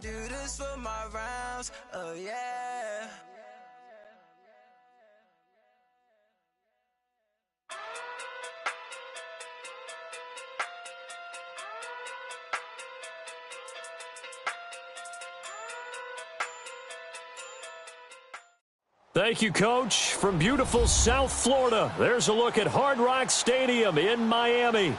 do this for my rounds, oh yeah. Thank you, Coach. From beautiful South Florida, there's a look at Hard Rock Stadium in Miami.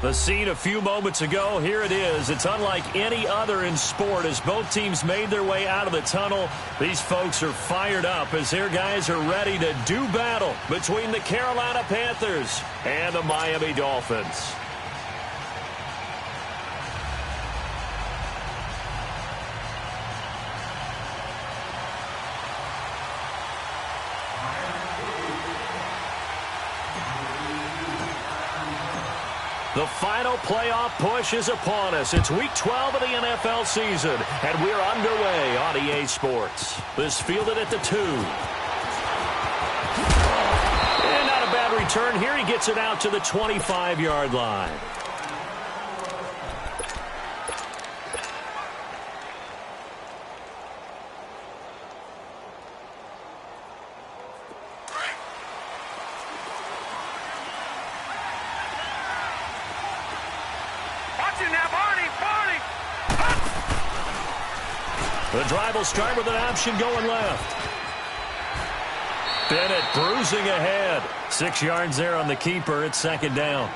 The scene a few moments ago, here it is. It's unlike any other in sport as both teams made their way out of the tunnel. These folks are fired up as their guys are ready to do battle between the Carolina Panthers and the Miami Dolphins. The final playoff push is upon us. It's Week 12 of the NFL season, and we're underway on EA Sports. This fielded at the 2. And not a bad return here. He gets it out to the 25-yard line. The drive will start with an option going left. Bennett bruising ahead. 6 yards there on the keeper. It's second down.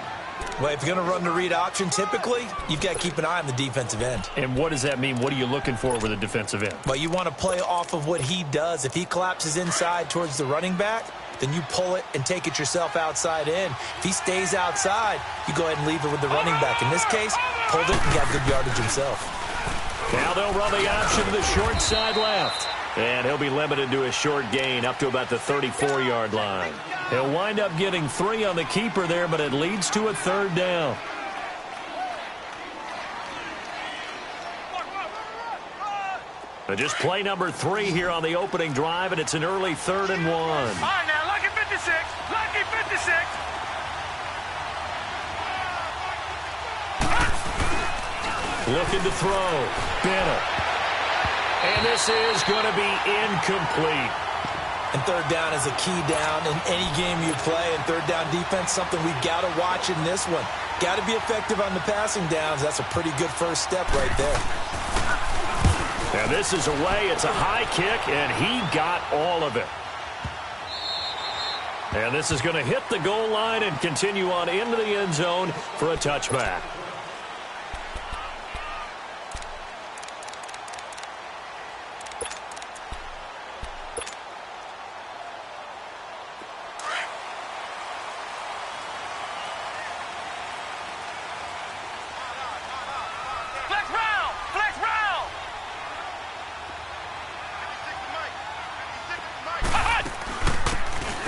Well, if you're going to run the read option, typically, you've got to keep an eye on the defensive end. And what does that mean? What are you looking for with a defensive end? Well, you want to play off of what he does. If he collapses inside towards the running back, then you pull it and take it yourself outside in. If he stays outside, you go ahead and leave it with the running back. In this case, pulled it and got good yardage himself. Now they'll run the option to the short side left. And he'll be limited to a short gain up to about the 34-yard line. He'll wind up getting 3 on the keeper there, but it leads to a third down. Just play number 3 here on the opening drive, and it's an early 3rd and 1. All right, now, lucky 56. Lucky 56. Looking to throw. Bennett. And this is going to be incomplete. And third down is a key down in any game you play. And third down defense, something we've got to watch in this one. Got to be effective on the passing downs. That's a pretty good first step right there. And this is away. It's a high kick, and he got all of it. And this is going to hit the goal line and continue on into the end zone for a touchback.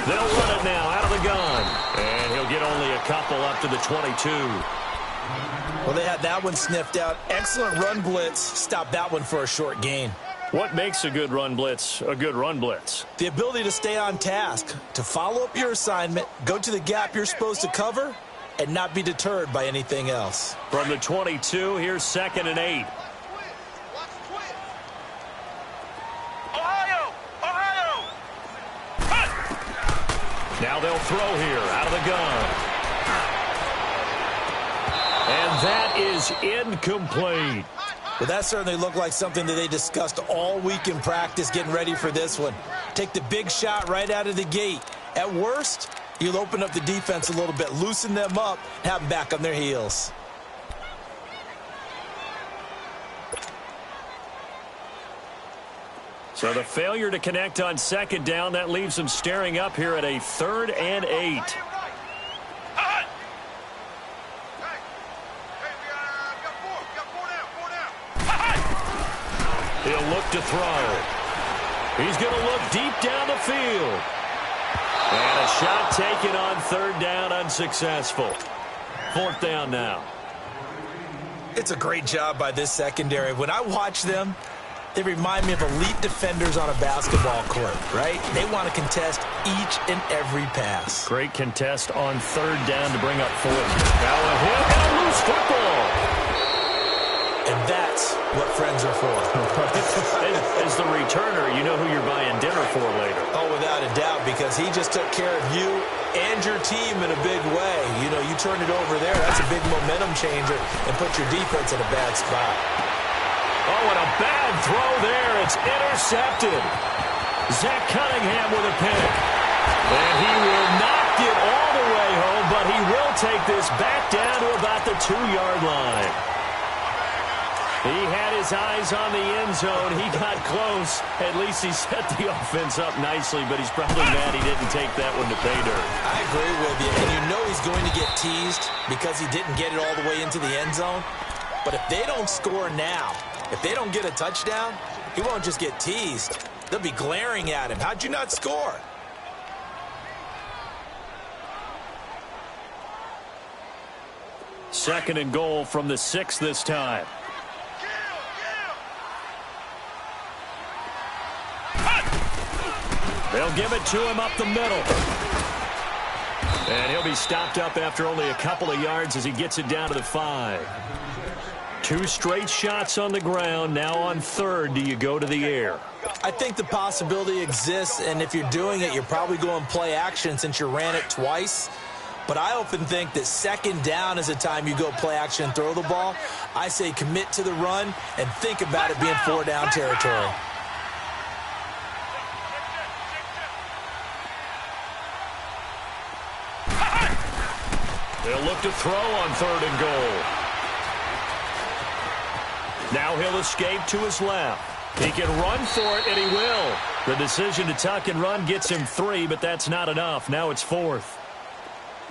They'll run it now out of the gun. And he'll get only a couple up to the 22. Well, they had that one sniffed out. Excellent run blitz. Stop that one for a short gain. What makes a good run blitz a good run blitz? The ability to stay on task, to follow up your assignment, go to the gap you're supposed to cover, and not be deterred by anything else. From the 22, here's 2nd and 8. Now they'll throw here out of the gun. And that is incomplete. Well, that certainly looked like something that they discussed all week in practice getting ready for this one. Take the big shot right out of the gate. At worst, you'll open up the defense a little bit, loosen them up, have them back on their heels. So the failure to connect on 2nd down, that leaves them staring up here at a 3rd and 8. He'll look to throw. He's going to look deep down the field. And a shot taken on 3rd down, unsuccessful. 4th down now. It's a great job by this secondary. When I watch them, they remind me of elite defenders on a basketball court, right? They want to contest each and every pass. Great contest on 3rd down to bring up 4th. Now a hit and a loose football. And that's what friends are for. As the returner, you know who you're buying dinner for later. Oh, without a doubt, because he just took care of you and your team in a big way. You know, you turn it over there, that's a big momentum changer, and put your defense in a bad spot. Oh, and a bad throw there. It's intercepted. Zach Cunningham with a pick. And he will not get all the way home, but he will take this back down to about the 2-yard line. He had his eyes on the end zone. He got close. At least he set the offense up nicely, but he's probably mad he didn't take that one to pay dirt. I agree with you, and you know he's going to get teased because he didn't get it all the way into the end zone. But if they don't score now, if they don't get a touchdown, he won't just get teased. They'll be glaring at him. How'd you not score? Second and goal from the 6 this time. They'll give it to him up the middle. And he'll be stopped up after only a couple of yards as he gets it down to the 5. 2 straight shots on the ground. Now on third, do you go to the air? I think the possibility exists, and if you're doing it, you're probably going play action since you ran it twice. But I often think that second down is the time you go play action and throw the ball. I say commit to the run and think about it being 4-down territory. They'll look to throw on third and goal. Now he'll escape to his left. He can run for it, and he will. The decision to tuck and run gets him 3, but that's not enough. Now it's 4th.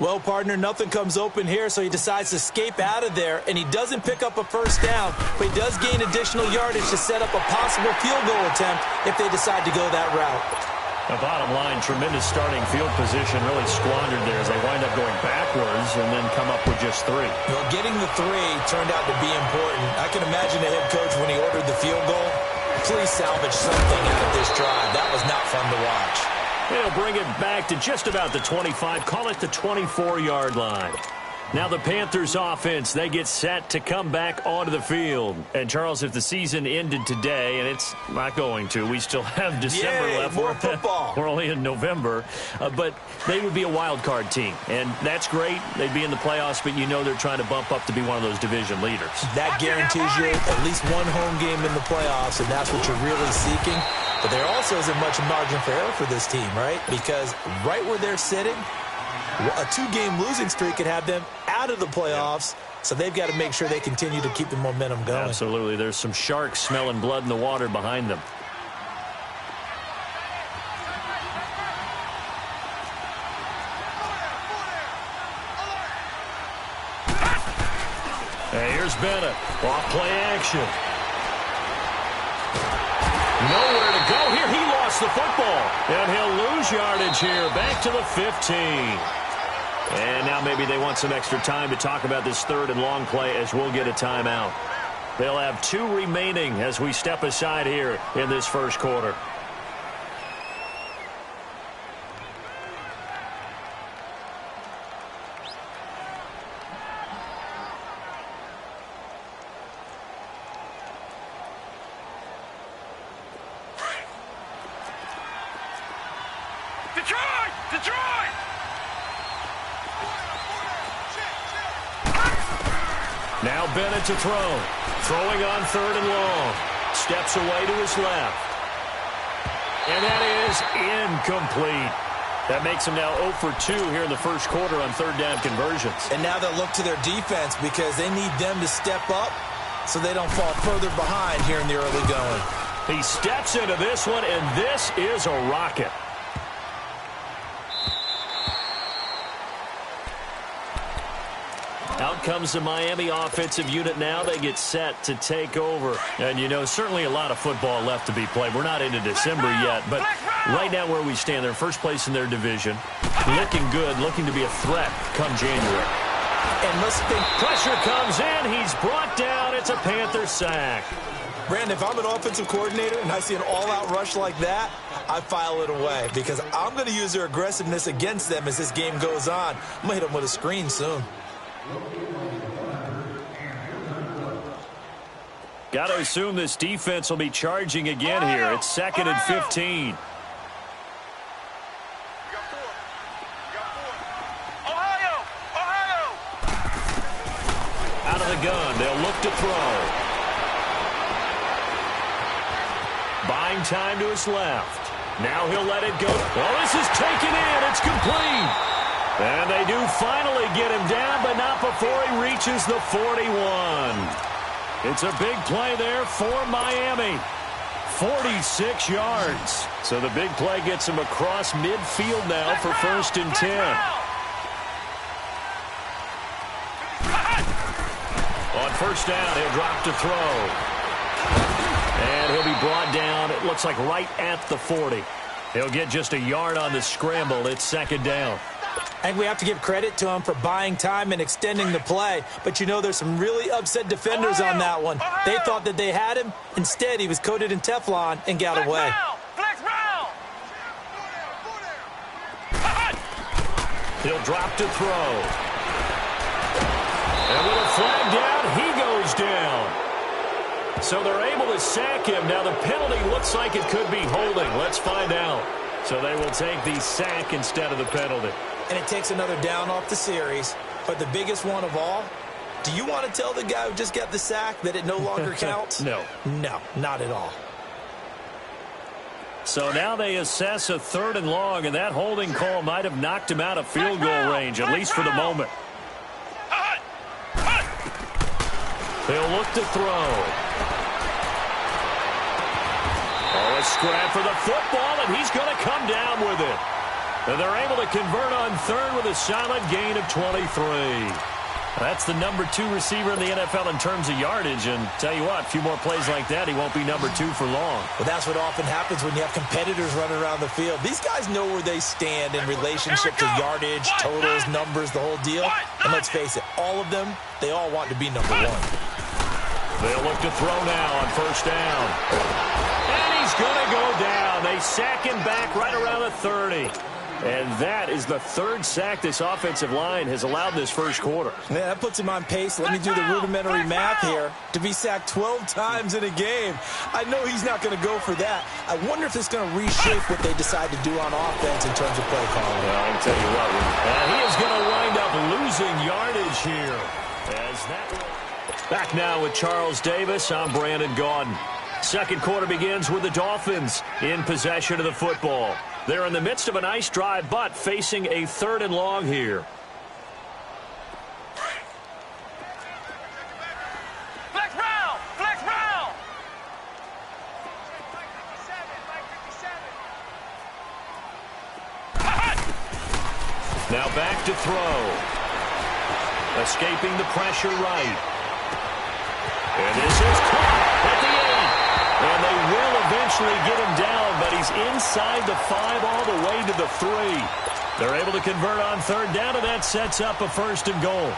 Well, partner, nothing comes open here, so he decides to escape out of there, and he doesn't pick up a first down, but he does gain additional yardage to set up a possible field goal attempt if they decide to go that route. The bottom line, tremendous starting field position, really squandered there as they wind up going backwards and then come up with just 3. Well, getting the 3 turned out to be important. I can imagine the head coach when he ordered the field goal. Please salvage something out of this drive. That was not fun to watch. They'll bring it back to just about the 25, call it the 24-yard line. Now the Panthers offense, they get set to come back onto the field. And Charles, if the season ended today, and it's not going to, we still have December left. More football. We're only in November. But they would be a wild card team. And that's great. They'd be in the playoffs, but you know they're trying to bump up to be one of those division leaders. That guarantees you at least one home game in the playoffs, and that's what you're really seeking. But there also isn't much margin for error for this team, right? Because right where they're sitting, a 2-game losing streak could have them out of the playoffs, so they've got to make sure they continue to keep the momentum going. Absolutely. There's some sharks smelling blood in the water behind them. Hey, here's Bennett. Off play action. Nowhere to go here. He lost the football. And he'll lose yardage here. Back to the 15. And now maybe they want some extra time to talk about this third and long play as we'll get a timeout. They'll have 2 remaining as we step aside here in this first quarter. Detroit! Now Bennett to throw. Throwing on third and long. Steps away to his left. And that is incomplete. That makes him now 0 for 2 here in the first quarter on third down conversions. And now they'll look to their defense because they need them to step up so they don't fall further behind here in the early going. He steps into this one, and this is a rocket. Out comes the Miami offensive unit now. They get set to take over. And, you know, certainly a lot of football left to be played. We're not into December yet, but right now where we stand, they're first place in their division. Looking good, looking to be a threat come January. And let's think. Pressure comes in. He's brought down. It's a Panther sack. Brandon, if I'm an offensive coordinator and I see an all-out rush like that, I file it away because I'm going to use their aggressiveness against them as this game goes on. I'm going to hit them with a screen soon. Got to assume this defense will be charging again here. It's 2nd and 15. Out of the gun, they'll look to throw. Buying time to his left. Now he'll let it go. Well, this is taken in. It's complete. And they do finally get him down, but not before he reaches the 41. It's a big play there for Miami. 46 yards. So the big play gets him across midfield now for 1st and 10. On 1st down, he'll drop to throw. And he'll be brought down, it looks like right at the 40. He'll get just a yard on the scramble. It's 2nd down. I think we have to give credit to him for buying time and extending the play. But, you know, there's some really upset defenders on that one. They thought that they had him. Instead, he was coated in Teflon and got away. He'll drop to throw. And with a flag down, he goes down. So they're able to sack him. Now the penalty looks like it could be holding. Let's find out. So they will take the sack instead of the penalty. And it takes another down off the series. But the biggest one of all, do you want to tell the guy who just got the sack that it no longer counts? No. No, not at all. So now they assess a 3rd and long, and that holding call might have knocked him out of field goal range, at least for the moment. They'll look to throw. Oh, a scrap for the football, and he's going to come down with it. And they're able to convert on 3rd with a solid gain of 23. That's the number 2 receiver in the NFL in terms of yardage. And tell you what, a few more plays like that, he won't be number 2 for long. Well, that's what often happens when you have competitors running around the field. These guys know where they stand in relationship to yardage, totals, numbers, the whole deal. And let's face it, all of them, they all want to be number 1. They'll look to throw now on 1st down. And he's going to go down. They sack him back right around the 30. And that is the 3rd sack this offensive line has allowed this first quarter. Yeah, that puts him on pace. Let me do the rudimentary math here. To be sacked 12 times in a game, I know he's not going to go for that. I wonder if it's going to reshape what they decide to do on offense in terms of play calling. Well, I can tell you what, he is going to wind up losing yardage here. Back now with Charles Davis. I'm Brandon Gaudin. Second quarter begins with the Dolphins in possession of the football. They're in the midst of a nice drive, but facing a 3rd and long here. Flex round! Flex round! Now back to throw. Escaping the pressure right. And this is caught at the 8. And they will eventually get him down, but he's inside the 5 all the way to the 3. They're able to convert on 3rd down, and that sets up a 1st and goal.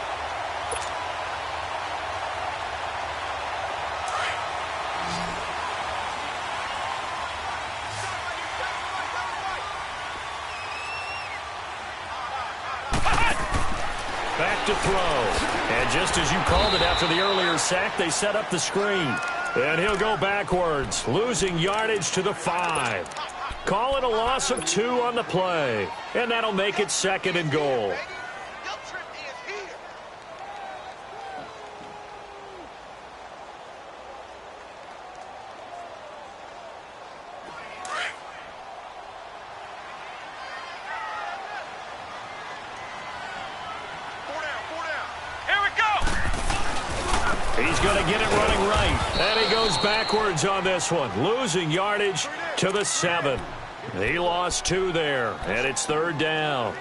Back to throw. And just as you called it after the earlier sack, they set up the screen. And he'll go backwards, losing yardage to the 5. Call it a loss of 2 on the play. And that'll make it 2nd and goal. He's going to get it running right. And he goes backwards on this one, losing yardage to the 7. He lost 2 there, and it's 3rd down.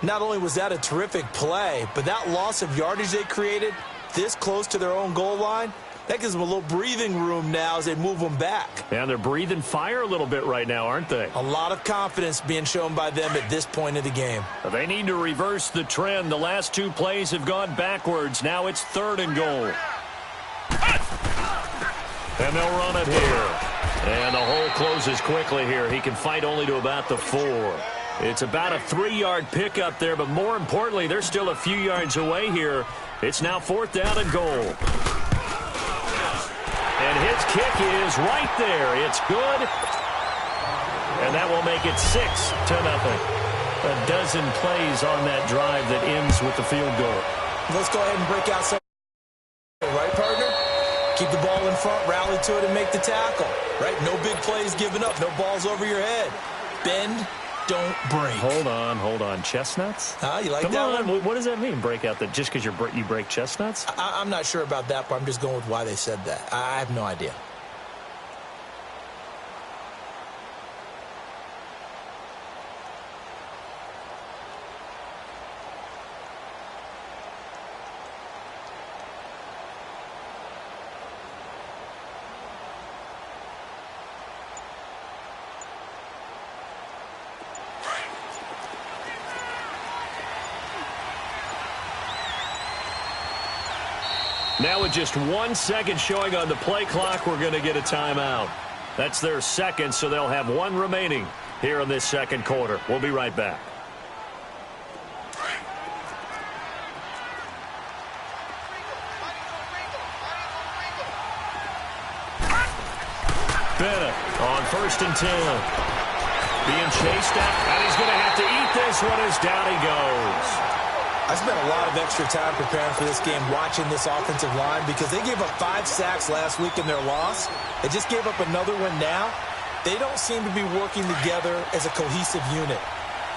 Not only was that a terrific play, but that loss of yardage they created this close to their own goal line, that gives them a little breathing room now as they move them back. And they're breathing fire a little bit right now, aren't they? A lot of confidence being shown by them at this point of the game. They need to reverse the trend. The last 2 plays have gone backwards. Now it's 3rd and goal. And they'll run it here. And the hole closes quickly here. He can fight only to about the 4. It's about a 3-yard pickup there, but more importantly, they're still a few yards away here. It's now 4th down and goal. his kick is right there. It's good. And that will make it 6-0. A dozen plays on that drive that ends with the field goal. Let's go ahead and break out some. Right, partner? Keep the ball in front, rally to it, and make the tackle. Right? No big plays given up. No balls over your head. Bend, don't break. Hold on. Chestnuts? You like Come that on. one? What does that mean, break out? That just because you break chestnuts? I'm not sure about that, but I'm just going with why they said that. I have no idea. Now with just 1 second showing on the play clock, we're going to get a timeout. That's their second, so they'll have one remaining here in this second quarter. We'll be right back. Bennett on 1st and 10. Being chased at, and he's going to have to eat this one as down he goes. I spent a lot of extra time preparing for this game watching this offensive line because they gave up 5 sacks last week in their loss. They just gave up another one now. They don't seem to be working together as a cohesive unit.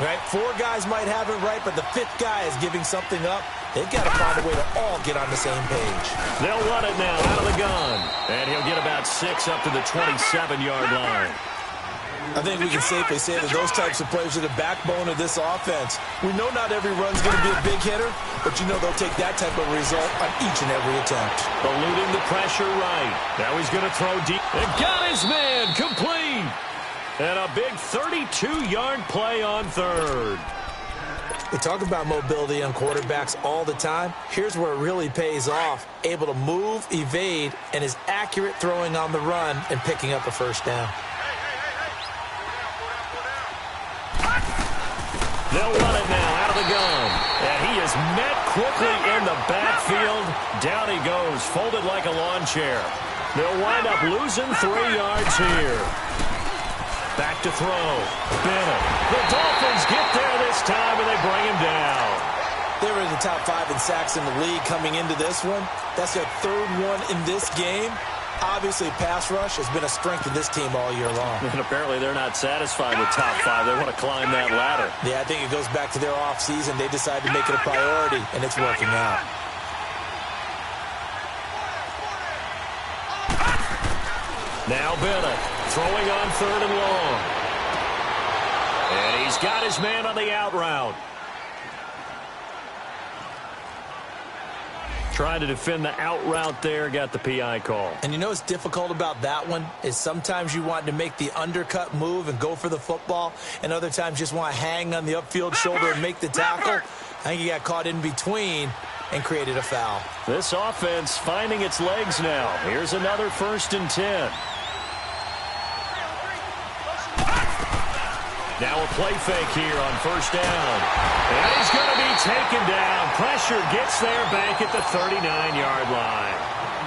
Right? 4 guys might have it right, but the 5th guy is giving something up. They've got to find a way to all get on the same page. They'll run it now out of the gun. And he'll get about 6 up to the 27-yard line. I think we can safely say that those types of players are the backbone of this offense. We know not every run's going to be a big hitter, but you know they'll take that type of result on each and every attempt. Eluding the pressure right. Now he's going to throw deep. And got his man complete. And a big 32-yard play on 3rd. We talk about mobility on quarterbacks all the time. Here's where it really pays off. Able to move, evade, and is accurate throwing on the run and picking up a first down. They'll run it now out of the gun. And he is met quickly in the backfield. Down he goes, folded like a lawn chair. They'll wind up losing 3 yards here. Back to throw. Bennett. The Dolphins get there this time, and they bring him down. They were in the top 5 in sacks in the league coming into this one. That's their 3rd one in this game. Obviously, pass rush has been a strength of this team all year long. And apparently they're not satisfied with top 5. They want to climb that ladder. Yeah, I think it goes back to their offseason. They decided to make it a priority, and it's working out. Now Bennett throwing on 3rd and long. And he's got his man on the out route. Trying to defend the out route there, got the PI call. And you know what's difficult about that one is sometimes you want to make the undercut move and go for the football, and other times just want to hang on the upfield shoulder and make the tackle. I think he got caught in between and created a foul. This offense finding its legs now. Here's another 1st and 10. Now a play fake here on 1st down. And he's going to be taken down. Pressure gets there back at the 39-yard line.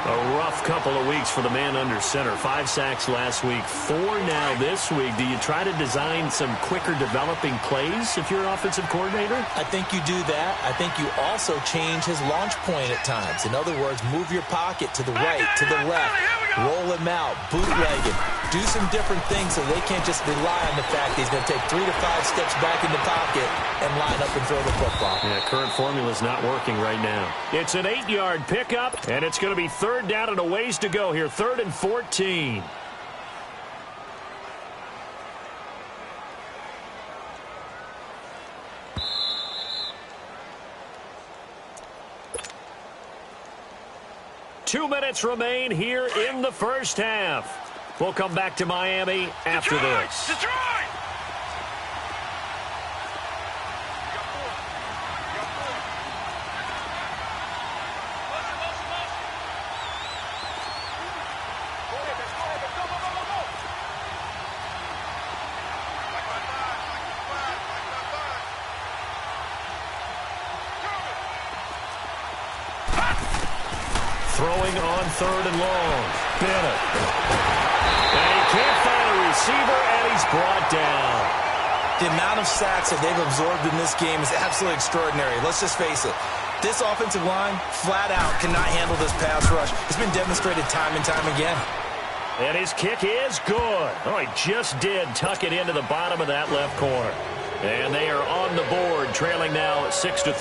A rough couple of weeks for the man under center. 5 sacks last week, 4 now this week. Do you try to design some quicker developing plays if you're an offensive coordinator? I think you do that. I think you also change his launch point at times. In other words, move your pocket to the right, to the left, roll him out, bootleg him. Do some different things so they can't just rely on the fact that he's going to take 3 to 5 steps back in the pocket and line up and throw the football. Yeah, current formula is not working right now. It's an 8-yard pickup, and it's going to be 3rd down and a ways to go here. 3rd and 14. Two minutes remain here in the first half. We'll come back to Miami after this. Detroit! Throwing on 3rd and long. Bennett. And he can't find a receiver, and he's brought down. The amount of sacks that they've absorbed in this game is absolutely extraordinary. Let's just face it. This offensive line, flat out, cannot handle this pass rush. It's been demonstrated time and time again. And his kick is good. Oh, he just did tuck it into the bottom of that left corner. And they are on the board, trailing now 6-3.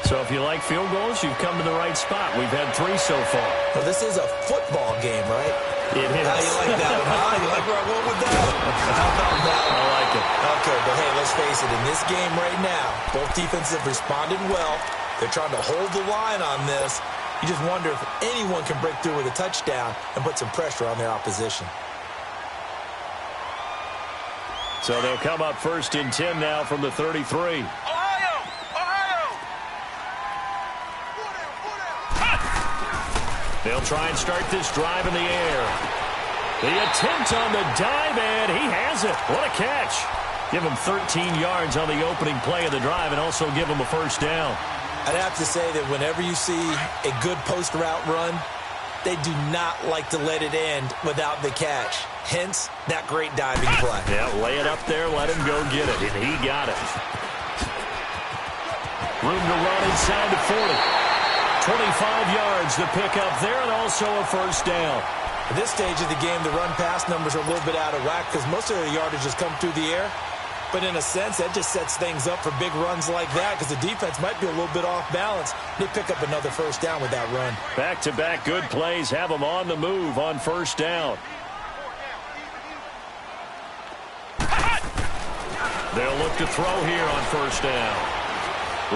So if you like field goals, you've come to the right spot. We've had 3 so far. Well, this is a football game, right? It is. How you like that one, huh? You like where I went with that? How about that? I like it. Okay, but hey, let's face it. In this game right now, both defenses have responded well. They're trying to hold the line on this. You just wonder if anyone can break through with a touchdown and put some pressure on their opposition. So they'll come up 1st and 10 now from the 33. They'll try and start this drive in the air. The attempt on the dive, and he has it. What a catch. Give him 13 yards on the opening play of the drive and also give him a 1st down. I'd have to say that whenever you see a good post route run, they do not like to let it end without the catch. Hence, that great diving play. Yeah, lay it up there, let him go get it, and he got it. Room to run inside the 40. 25 yards to pick up there, and also a 1st down. At this stage of the game, the run-pass numbers are a little bit out of whack because most of their yardage has come through the air. But in a sense, that just sets things up for big runs like that because the defense might be a little bit off balance. They pick up another 1st down with that run. Back-to-back good plays have them on the move on 1st down. They'll look to throw here on 1st down.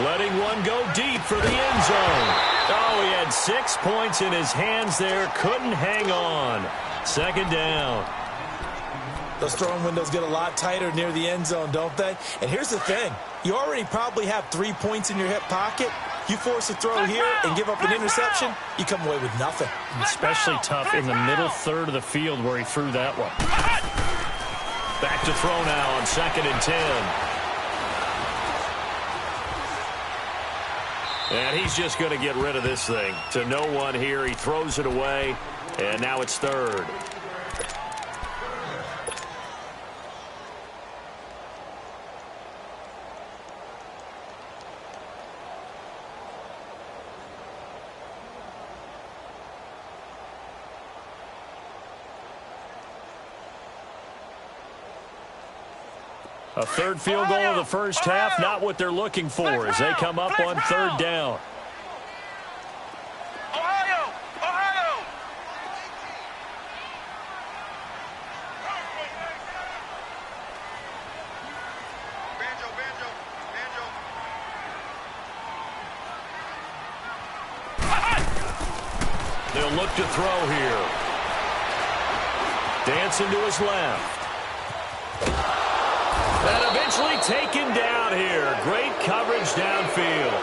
Letting one go deep for the end zone. Oh, he had 6 points in his hands there. Couldn't hang on. 2nd down. Those throwing windows get a lot tighter near the end zone, don't they? And here's the thing. You already probably have 3 points in your hip pocket. You force a throw here and give up an interception, you come away with nothing. Especially tough in the middle third of the field where he threw that one. Back to throw now on 2nd and 10. And he's just going to get rid of this thing. To no one here. He throws it away, and now it's 3rd. A 3rd field goal of the 1st half, not what they're looking for as they come up on 3rd down. They'll look to throw here. Dancing to his left. And eventually taken down here. Great coverage downfield.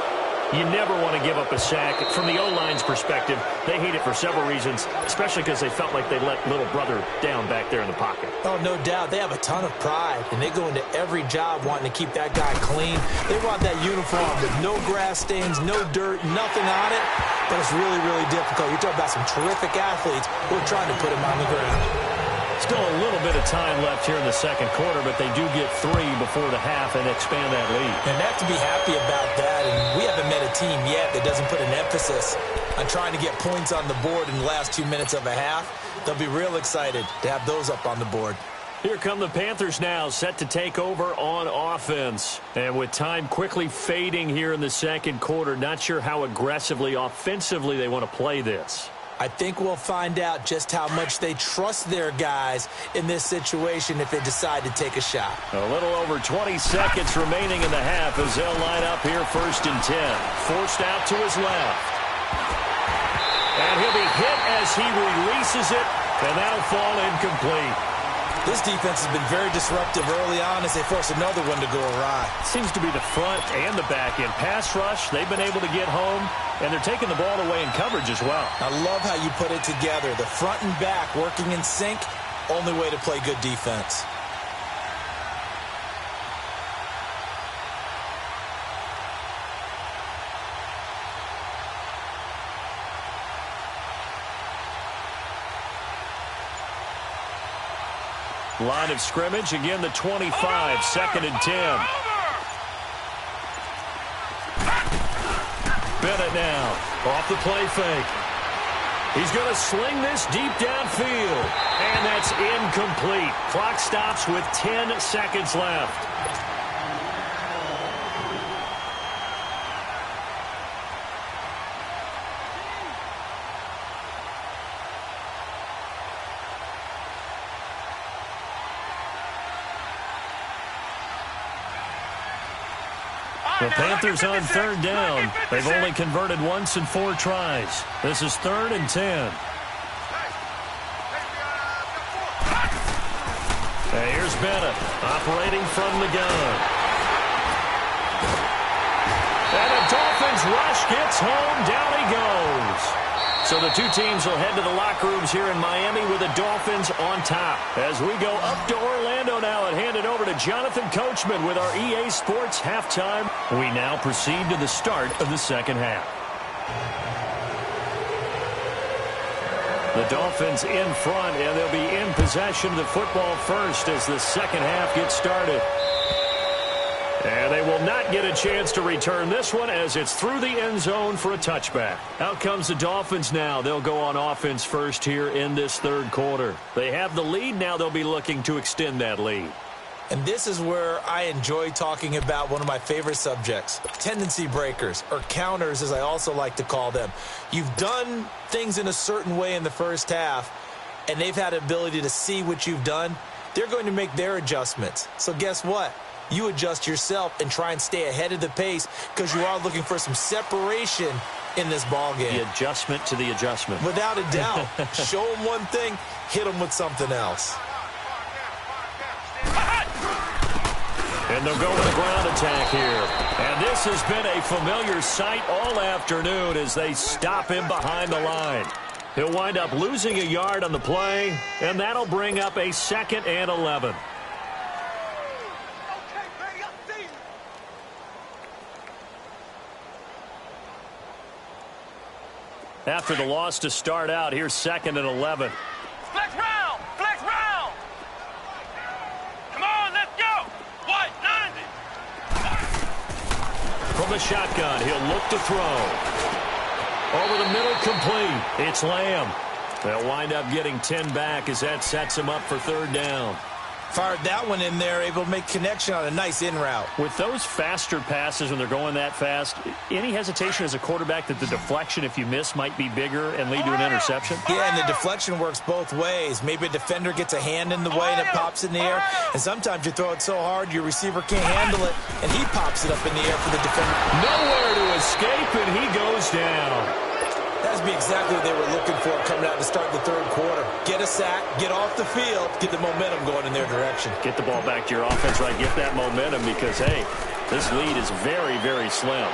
You never want to give up a sack. From the O-line's perspective, they hate it for several reasons, especially because they felt like they let little brother down back there in the pocket. Oh, no doubt. They have a ton of pride, and they go into every job wanting to keep that guy clean. They want that uniform with no grass stains, no dirt, nothing on it. But it's really, really difficult. You're talking about some terrific athletes who are trying to put him on the ground. Still a little bit of time left here in the 2nd quarter, but they do get 3 before the half and expand that lead. And they have to be happy about that. And we haven't met a team yet that doesn't put an emphasis on trying to get points on the board in the last 2 minutes of a half. They'll be real excited to have those up on the board. Here come the Panthers now, set to take over on offense. And with time quickly fading here in the 2nd quarter, not sure how aggressively, offensively they want to play this. I think we'll find out just how much they trust their guys in this situation if they decide to take a shot. A little over 20 seconds remaining in the half as they'll line up here 1st and 10. Forced out to his left. And he'll be hit as he releases it, and that'll fall incomplete. This defense has been very disruptive early on as they force another one to go awry. Seems to be the front and the back end. Pass rush, they've been able to get home, and they're taking the ball away in coverage as well. I love how you put it together. The front and back working in sync, only way to play good defense. Line of scrimmage, again the 25, second and 10. Bennett now, off the play fake. He's going to sling this deep downfield, and that's incomplete. Clock stops with 10 seconds left. The Panthers on third down. They've only converted once in 4 tries. This is 3rd and 10. And here's Bennett operating from the gun. And a Dolphins rush gets home. Down he goes. So the two teams will head to the locker rooms here in Miami with the Dolphins on top. As we go up to Orlando now and hand it over to Jonathan Coachman with our EA Sports halftime. We now proceed to the start of the second half. The Dolphins in front, and they'll be in possession of the football first as the second half gets started. And they will not get a chance to return this one as it's through the end zone for a touchback. Out comes the Dolphins now. They'll go on offense first here in this third quarter. They have the lead. Now they'll be looking to extend that lead. And this is where I enjoy talking about one of my favorite subjects, tendency breakers, or counters as I also like to call them. You've done things in a certain way in the first half, and they've had the ability to see what you've done. They're going to make their adjustments. So guess what? You adjust yourself and try and stay ahead of the pace because you are looking for some separation in this ball game. The adjustment to the adjustment. Without a doubt. Show them one thing, hit them with something else. And they'll go with a ground attack here. And this has been a familiar sight all afternoon as they stop him behind the line. He'll wind up losing a yard on the play, and that'll bring up a 2nd and 11. After the loss to start out, here's 2nd and 11. Flex round! Flex round! Come on, let's go! White, 90! From the shotgun, he'll look to throw. Over the middle, complete. It's Lamb. They'll wind up getting 10 back as that sets him up for 3rd down. Fired that one in there, able to make connection on a nice in route. With those faster passes when they're going that fast, any hesitation as a quarterback that the deflection, if you miss, might be bigger and lead to an interception? Yeah, and the deflection works both ways. Maybe a defender gets a hand in the way and it pops in the air. And sometimes you throw it so hard your receiver can't handle it, and he pops it up in the air for the defender. Nowhere to escape, and he goes down. That's be exactly what they were looking for coming out to start the third quarter. Get a sack, get off the field, get the momentum going in their direction. Get the ball back to your offense, right? Get that momentum because, hey, this lead is very, very slim.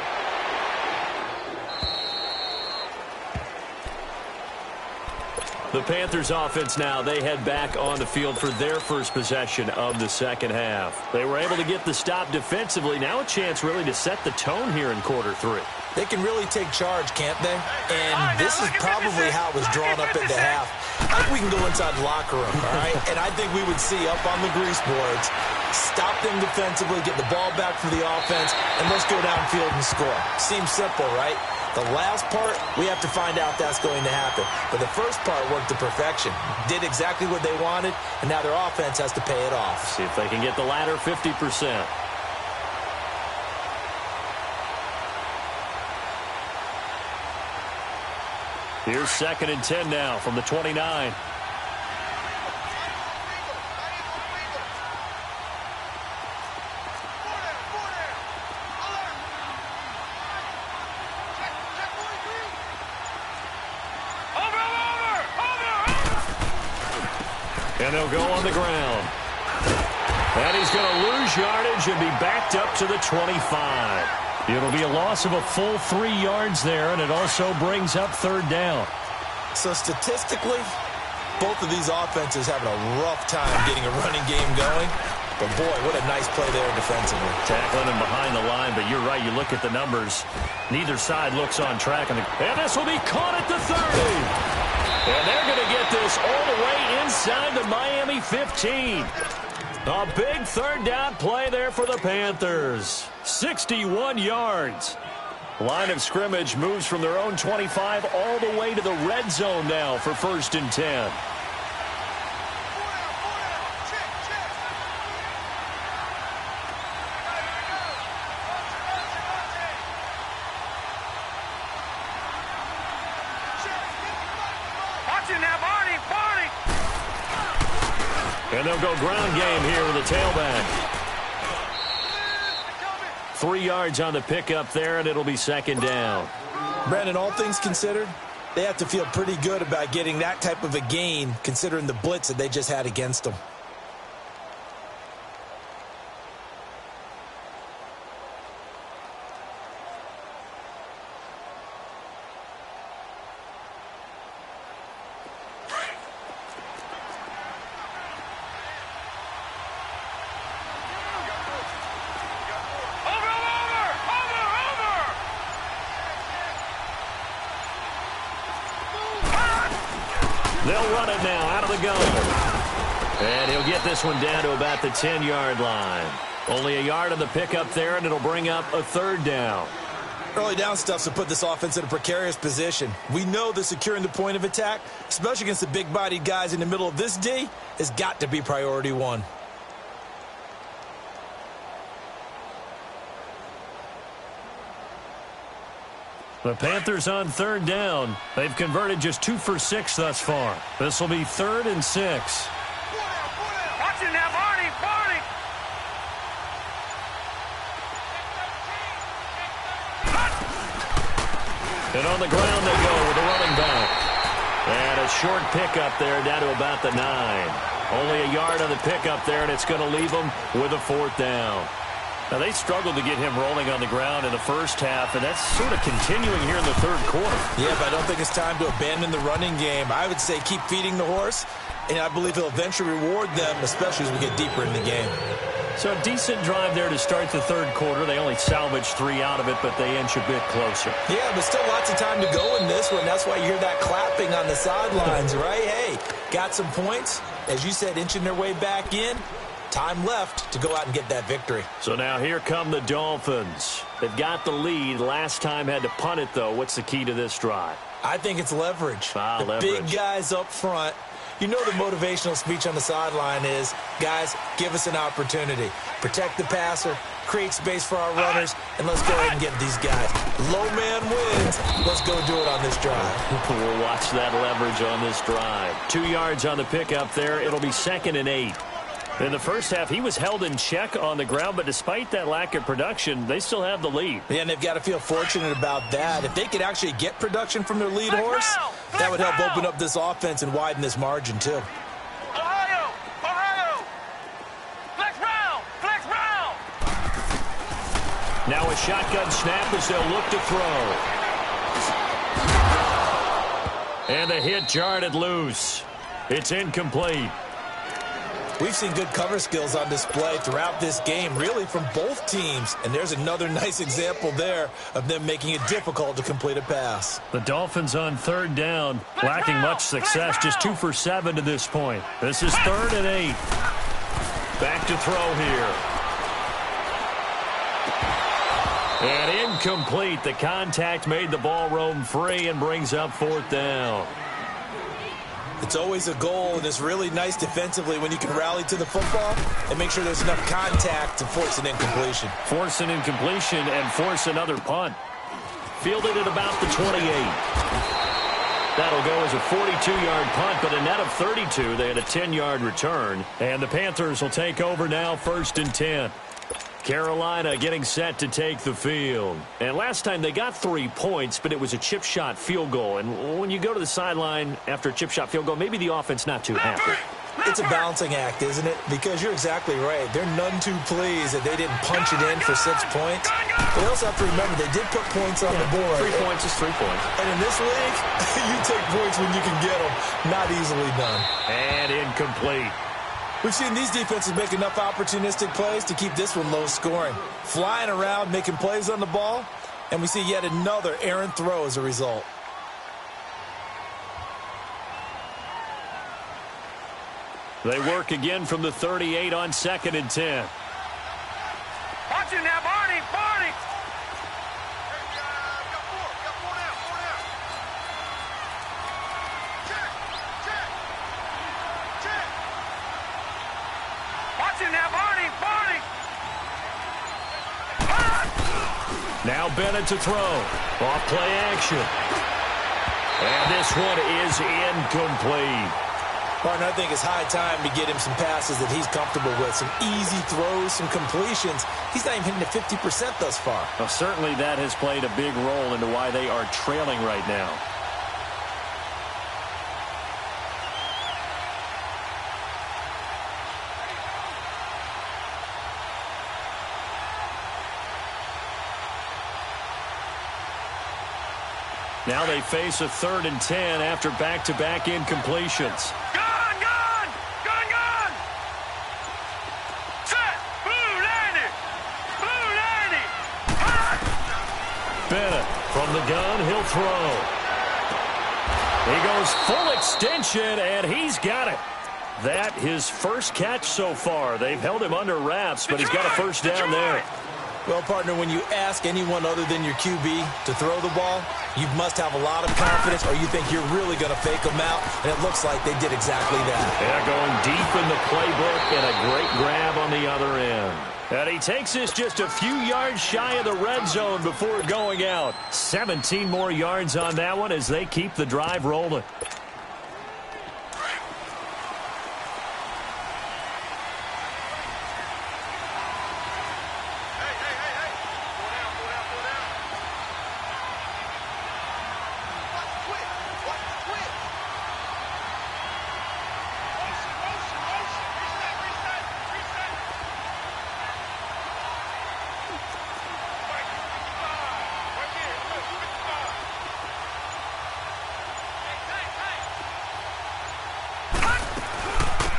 The Panthers offense now, they head back on the field for their first possession of the second half. They were able to get the stop defensively. Now a chance really to set the tone here in quarter 3. They can really take charge, can't they? And this is probably how it was drawn up at the half. I think we can go inside the locker room, all right? And I think we would see up on the grease boards, stop them defensively, get the ball back for the offense, and let's go downfield and score. Seems simple, right? The last part, we have to find out that's going to happen. But the first part worked to perfection. Did exactly what they wanted, and now their offense has to pay it off. See if they can get the latter 50%. Here's 2nd and 10 now from the 29. And they'll go on the ground. And he's going to lose yardage and be backed up to the 25. It'll be a loss of a full 3 yards there, and it also brings up 3rd down. So statistically, both of these offenses having a rough time getting a running game going. But, boy, what a nice play there defensively. Tackling him behind the line, but you're right. You look at the numbers. Neither side looks on track. And this will be caught at the 30. And they're going to get this all the way inside the Miami 2015. A big third down play there for the Panthers. 61 yards. Line of scrimmage moves from their own 25 all the way to the red zone now for 1st and 10. And they'll go ground game here with a tailback. 3 yards on the pickup there, and it'll be 2nd down. Brandon, all things considered, they have to feel pretty good about getting that type of a gain, considering the blitz that they just had against them. They'll run it now out of the gun. And he'll get this one down to about the 10-yard line. Only a yard on the pickup there, and it'll bring up a 3rd down. Early down stuff to put this offense in a precarious position. We know that securing the point of attack, especially against the big-bodied guys in the middle of this D, has got to be priority one. The Panthers on 3rd down. They've converted just 2 for 6 thus far. This will be 3rd and 6. Watch it now, Barney, Barney. And on the ground they go with the running back. And a short pickup there down to about the 9. Only a yard on the pickup there, and it's going to leave them with a 4th down. Now, they struggled to get him rolling on the ground in the first half, and that's sort of continuing here in the 3rd quarter. Yeah, but I don't think it's time to abandon the running game. I would say keep feeding the horse, and I believe he'll eventually reward them, especially as we get deeper in the game. So a decent drive there to start the 3rd quarter. They only salvaged 3 out of it, but they inch a bit closer. Yeah, but still lots of time to go in this one. That's why you hear that clapping on the sidelines, right? Hey, got some points. As you said, inching their way back in. Time left to go out and get that victory. So now here come the Dolphins. They've got the lead. Last time had to punt it, though. What's the key to this drive? I think it's leverage. Leverage. Big guys up front. You know the motivational speech on the sideline is, guys, give us an opportunity. Protect the passer, create space for our runners, and let's go ahead and get these guys. Low man wins. Let's go do it on this drive. We'll watch that leverage on this drive. 2 yards on the pickup there. It'll be 2nd and 8. In the first half, he was held in check on the ground, but despite that lack of production, they still have the lead. Yeah, and they've got to feel fortunate about that. If they could actually get production from their lead horse, that would help open up this offense and widen this margin, too. Ohio, Ohio. Flex round, flex round. Now a shotgun snap as they'll look to throw. And the hit jarred it loose. It's incomplete. We've seen good cover skills on display throughout this game, really from both teams. And there's another nice example there of them making it difficult to complete a pass. The Dolphins on 3rd down, lacking much success, just 2 for 7 to this point. This is 3rd and 8. Back to throw here. And incomplete. The contact made the ball roam free and brings up 4th down. It's always a goal, and it's really nice defensively when you can rally to the football and make sure there's enough contact to force an incompletion. Force an incompletion and force another punt. Fielded at about the 28. That'll go as a 42-yard punt, but a net of 32. They had a 10-yard return, and the Panthers will take over now, 1st and 10. Carolina getting set to take the field. And last time they got 3 points, but it was a chip shot field goal. And when you go to the sideline after a chip shot field goal, maybe the offense not too happy. It's a balancing act, isn't it? Because you're exactly right. They're none too pleased that they didn't punch it in for 6 points. They also have to remember they did put points on the board. 3 points is 3 points. And in this league, you take points when you can get them. Not easily done. And incomplete. We've seen these defenses make enough opportunistic plays to keep this one low scoring. Flying around, making plays on the ball, and we see yet another errant throw as a result. They work again from the 38 on 2nd and 10. Watch it now, Barney. Barney. Watch it now, Barney. Barney. Now Bennett to throw. Off play action. And this one is incomplete. Partner, I think it's high time to get him some passes that he's comfortable with. Some easy throws, some completions. He's not even hitting the 50% thus far. Well, certainly that has played a big role into why they are trailing right now. Now they face a 3rd and 10 after back-to-back incompletions. Gun, gun! Gun, gun! Set! Blue landing! Blue landing! Bennett from the gun, he'll throw. He goes full extension, and he's got it. That his first catch so far. They've held him under wraps, but he's got a first down there. Well, partner, when you ask anyone other than your QB to throw the ball, you must have a lot of confidence, or you think you're really going to fake them out, and it looks like they did exactly that. Yeah, going deep in the playbook, and a great grab on the other end. And he takes this just a few yards shy of the red zone before going out. 17 more yards on that one as they keep the drive rolling.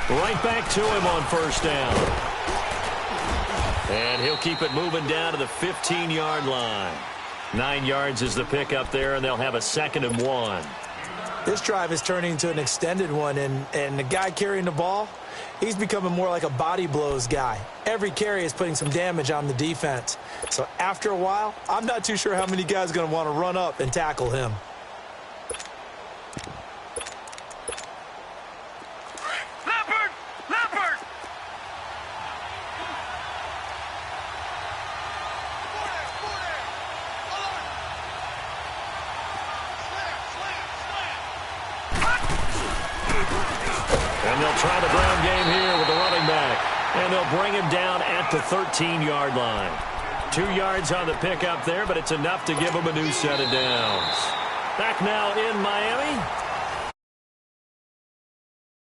Right back to him on first down. And he'll keep it moving down to the 15-yard line. 9 yards is the pickup there, and they'll have a 2nd and 1. This drive is turning into an extended one, and the guy carrying the ball, he's becoming more like a body blows guy. Every carry is putting some damage on the defense. So after a while, I'm not too sure how many guys are going to want to run up and tackle him. And they'll try the ground game here with the running back. And they'll bring him down at the 13-yard line. 2 yards on the pickup there, but it's enough to give him a new set of downs. Back now in Miami,